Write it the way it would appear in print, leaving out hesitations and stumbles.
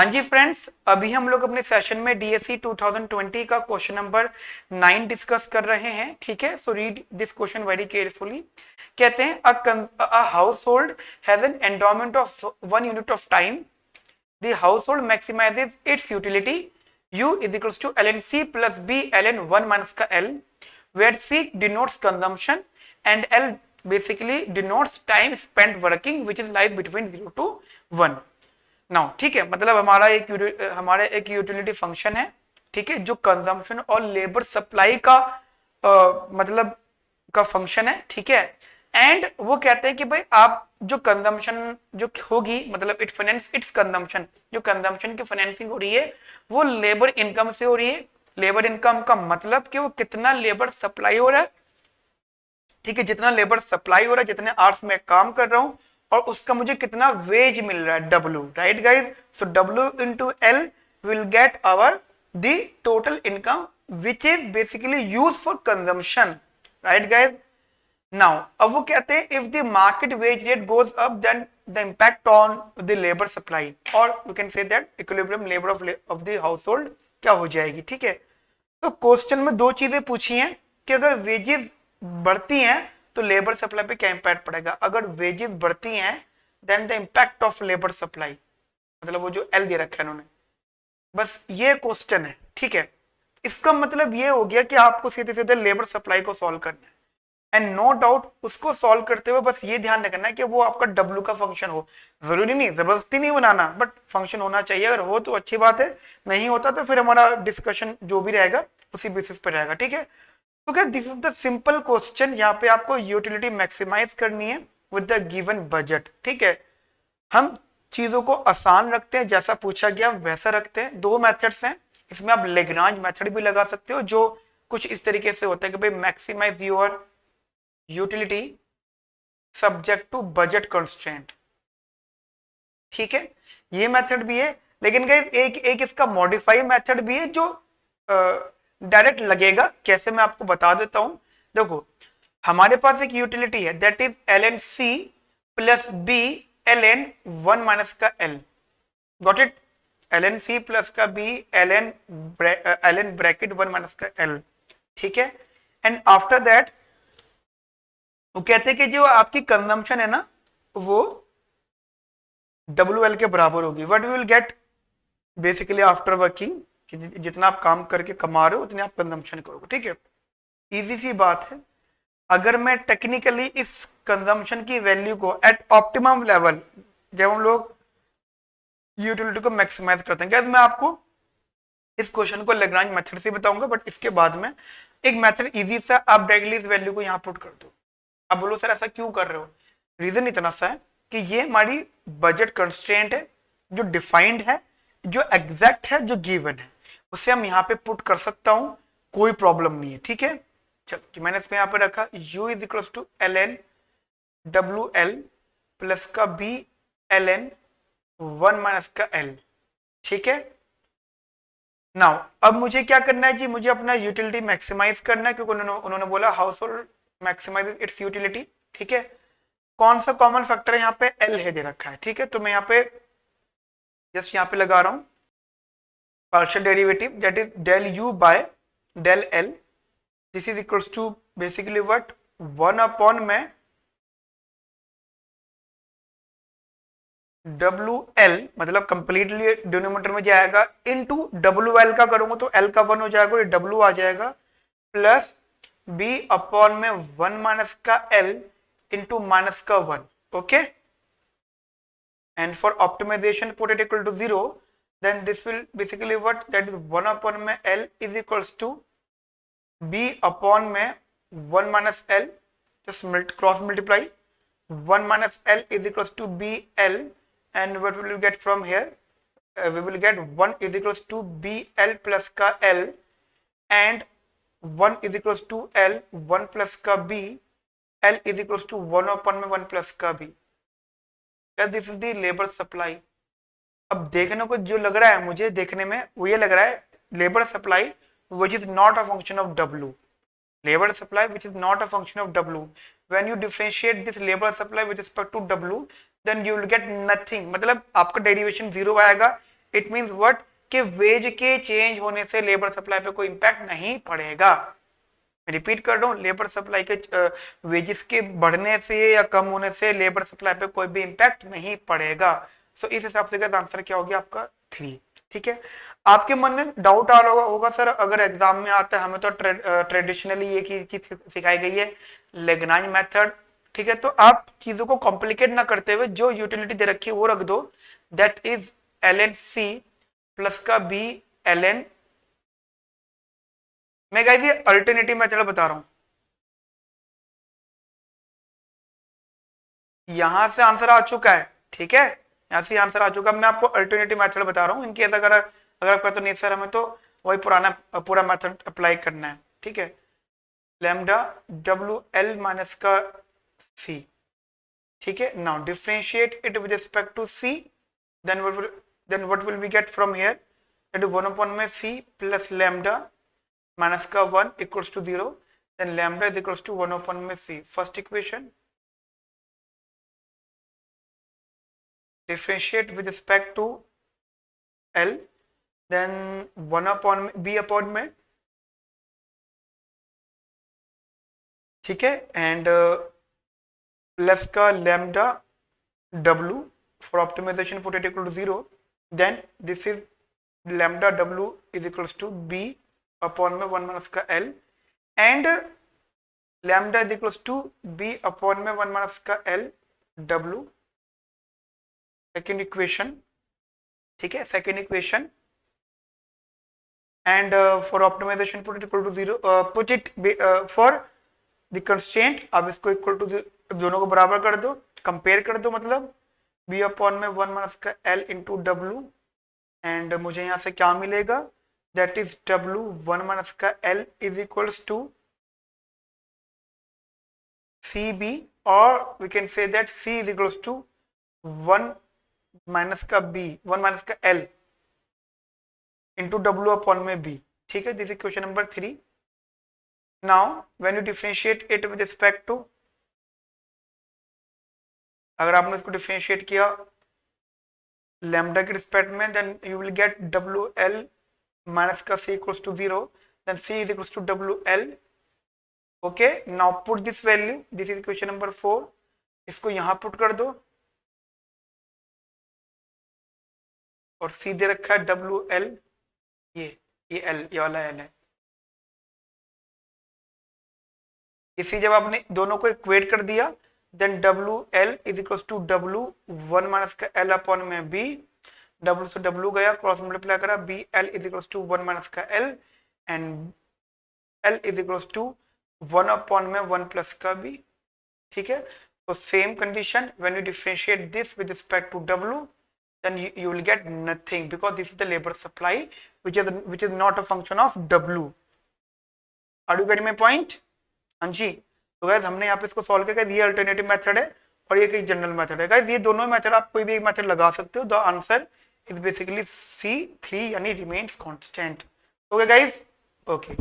हाँ जी फ्रेंड्स, अभी हम लोग अपने सेशन में डीएससी 2020 का क्वेश्चन नंबर 9 डिस्कस कर रहे हैं। ठीक है, so read this question very carefully. कहते हैं a household has an endowment of 1 unit of time. The household maximises its utility U is equals to ln C plus B ln 1 minus का L, where C denotes consumption and L basically denotes time spent working, which is lies between 0 to 1. Now ठीक है, मतलब हमारा एक utility function है। ठीक है, जो कंजम्पशन और लेबर सप्लाई का मतलब का फंक्शन है। ठीक है, एंड वो कहते हैं कि भाई आप जो कंजम्पशन जो होगी, मतलब इट फाइनेंस इट्स कंजम्पशन, जो कंजम्पशन की फाइनेंसिंग हो रही है वो लेबर इनकम से हो रही है। लेबर इनकम का मतलब कि वो कितना लेबर सप्लाई हो रहा है। ठीक है, जितना लेबर सप्लाई हो रहा है, जितने आवर्स में काम कर रहा हूं और उसका मुझे कितना वेज मिल रहा है, W, right guys. So W into L will get our the total income which is basically use for consumption, right guys. Now अब वो कहते हैं if the market wage rate goes up then the impact on the labour supply, और you can say that equilibrium labour of the household क्या हो जाएगी। ठीक है, तो क्वेश्चन में दो चीजें पूछी हैं कि अगर वेजेस बढ़ती हैं तो लेबर सप्लाई पे क्या इंपैक्ट पड़ेगा। अगर वेजेस बढ़ती हैं then the impact of labour supply, मतलब वो जो एल दे रखा है इन्होंने, बस ये क्वेश्चन है। ठीक है, इसका मतलब ये हो गया कि आपको सीधे सीधे लेबर सप्लाई को सॉल्व करना है, एंड नो डाउट उसको सॉल्व करते हुए बस ये ध्यान रखना है कि वो आपका W का फंक्शन हो। जरूरी नहीं, जबरदस्ती नहीं बनाना, बट फंक्शन होना चाहिए। अगर हो तो अच्छी बात है, नहीं होता तो फिर हमारा डिस्कशन जो भी रहेगा उसी बेसिस पर रहेगा। ठीक है, तो क्या this is the simple question. यहाँ पे आपको यूटिलिटी मैक्सिमाइज करनी है विद द गिवन बजट। ठीक है, हम चीजों को आसान रखते हैं, जैसा पूछा गया वैसा रखते हैं। दो मेथड्स हैं, इसमें आप लेग्रांज मेथड भी लगा सकते हो, जो कुछ इस तरीके से होता है कि भाई maximise your utility subject to budget constraint. ठीक है, ये मेथड भी है, लेकिन गाइस एक इसका मॉडिफाई मेथड भी है जो डायरेक्ट लगेगा। कैसे, मैं आपको बता देता हूं। देखो, हमारे पास एक यूटिलिटी है that is ln C plus B ln 1 minus का L। Got it, ln C plus का B ln ब्रैकेट 1 माइनस का L। ठीक है, एंड आफ्टर दैट वो कहते हैं कि जो आपकी कंजम्पशन है ना वो WL के बराबर होगी। What we will get basically after working, जितना आप काम करके कमा रहे हो उतने आप कंजम्पशन करोगे। ठीक है, इजी सी बात है। अगर मैं टेक्निकली इस कंजम्पशन की वैल्यू को एट ऑप्टिमम लेवल, जब हम लोग यूटिलिटी को मैक्सिमाइज करते हैं, मैं आपको इस क्वेश्चन को लेग्रांज मेथड से बताऊंगा, बट इसके बाद में एक मेथड इजी सा, आप डायरेक्टली इस वैल्यू को यहाँ पुट कर दो। आप बोलो सर ऐसा क्यों कर रहे हो, रीजन इतना सा है कि ये हमारी बजट कंस्ट्रेंट है जो डिफाइंड है, जो एग्जैक्ट है, जो गिवन है, उसे हम यहाँ पे पुट कर सकता हूं, कोई प्रॉब्लम नहीं है। ठीक है, चलो मैंने इसमें यहाँ पे रखा U is equal to ln WL plus का B ln 1 माइनस का L। ठीक है, नाउ अब मुझे क्या करना है जी, मुझे अपना यूटिलिटी मैक्सिमाइज करना है, क्योंकि उन्होंने बोला household maximise its utility. ठीक है, कौन सा कॉमन फैक्टर है यहाँ पे, L है दे रखा है। ठीक है, तो मैं यहाँ पे जस्ट यहाँ पे लगा रहा हूं partial derivative that is del U by del L। This is equals to basically what, 1 upon में WL, मतलब कंप्लीटली डिनोमिनेटर में जाएगा, इनटू WL का करूंगा तो L का 1 हो जाएगा, ये W आ जाएगा, प्लस B अपॉन में 1 माइनस का L इंटू माइनस का 1। Okay, and for optimisation put it equal to 0, then this will basically what, that is 1 upon में L is equals to B upon में 1 minus L, just cross multiply, 1 minus L is equals to BL, and what will we get from here, we will get 1 is equals to BL plus का L, and 1 is equals to L, 1 plus का B, L is equals to 1 upon में 1 plus का B। This is the labour supply. अब देखने को जो लग रहा है, मुझे देखने में वो ये लग रहा है labour supply which is not a function of W, labor supply which is not a function of W. When you differentiate this labor supply with respect to W, then you will get nothing, मतलब आपका derivation 0 आएगा, it means what कि veg के change होने से labour supply पे कोई impact नहीं पड़ेगा। रिपीट कर रहा हूं, लेबर सप्लाई के वेजेस के बढ़ने से या कम होने से लेबर सप्लाई पे कोई भी इंपैक्ट नहीं पड़ेगा। सो इस हिसाब से आंसर क्या हो गया आपका 3। ठीक है, आपके मन में डाउट आ रहा होगा सर अगर एग्जाम में आता है हमें तो ट्रेडिशनली ये चीज सिखाई गई है लेग्रांज मेथड। ठीक है, तो आप चीजों को कॉम्प्लिकेट ना करते हुए जो यूटिलिटी दे रखी है वो रख दो, that is ln c plus का b ln। मैं गाइस ये अल्टरनेटिव मेथड बता रहा हूं, यहां से आंसर आ चुका है। ठीक है, यहां से आंसर आ चुका है, मैं आपको अल्टरनेटिव मेथड बता रहा हूं इनके अगर आपका तो नहीं सर हमें तो वही पुराना पूरा मेथड अप्लाई करना है। ठीक है, लैम्डा डब्ल्यू एल माइनस का सी। ठीक है, now differentiate it with respect to C, then what will we get from here, that is 1 upon में सी प्लस लैम्डा माइनस का 1 equals to 0, then lambda is equals to 1 upon में C. First equation differentiate with respect to L, then 1 upon b upon में। ठीक है, and plus का lambda w for optimization put it equal to 0, then this is lambda w is equals to b upon में 1 minus का l, and lambda is equals to b upon में 1 minus का l w। Second equation, ठीक है, second equation and for optimisation put it equal to 0, put it for the constraint, अब इसको equal to दोनों को बराबर कर दो, कंपेयर कर दो, मतलब b अपॉन में 1 माइनस का l इंटू डब्ल्यू, एंड मुझे यहाँ से क्या मिलेगा, दैट इज w 1 माइनस का l is equals to cb, और we can say that c is equals to 1 minus का b 1 माइनस का l इंटू डब्ल्यू अपॉन में b। ठीक है, this is question number 3। Now when you differentiate it with respect to, अगर आपने इसको differentiate किया लैम्डा के रिस्पेक्ट में, then you will get W L minus का c equals to 0, then c is equals to W L. Okay, now put this value, this is question number 4, इसको यहां put कर दो, और c दे रखा है डब्ल्यू एल, ये एल, ये वाला एल है। इसी जब आपने दोनों को इक्वेट कर दिया, then W L is equals to W 1 minus का एल अपॉन में बी, डब्ल्यू से डब्ल्यू गया, क्रॉस मल्टीप्लाई करा, B L is equals to 1 minus का L, and L is equals to 1 upon में 1 प्लस का बी। ठीक है, तो same condition, when you differentiate this with respect to W, then you will get nothing because this is the labor supply which is not a function of W. Are you getting my point? हाँ जी, तो guys हमने यहाँ पे इसको solve करके ये alternative method है और ये एक जनरल मेथड है। गाइस ये दोनों मेथड आप कोई भी एक मेथड लगा सकते हो। The answer is basically C3 यानी remains constant. Okay guys, okay.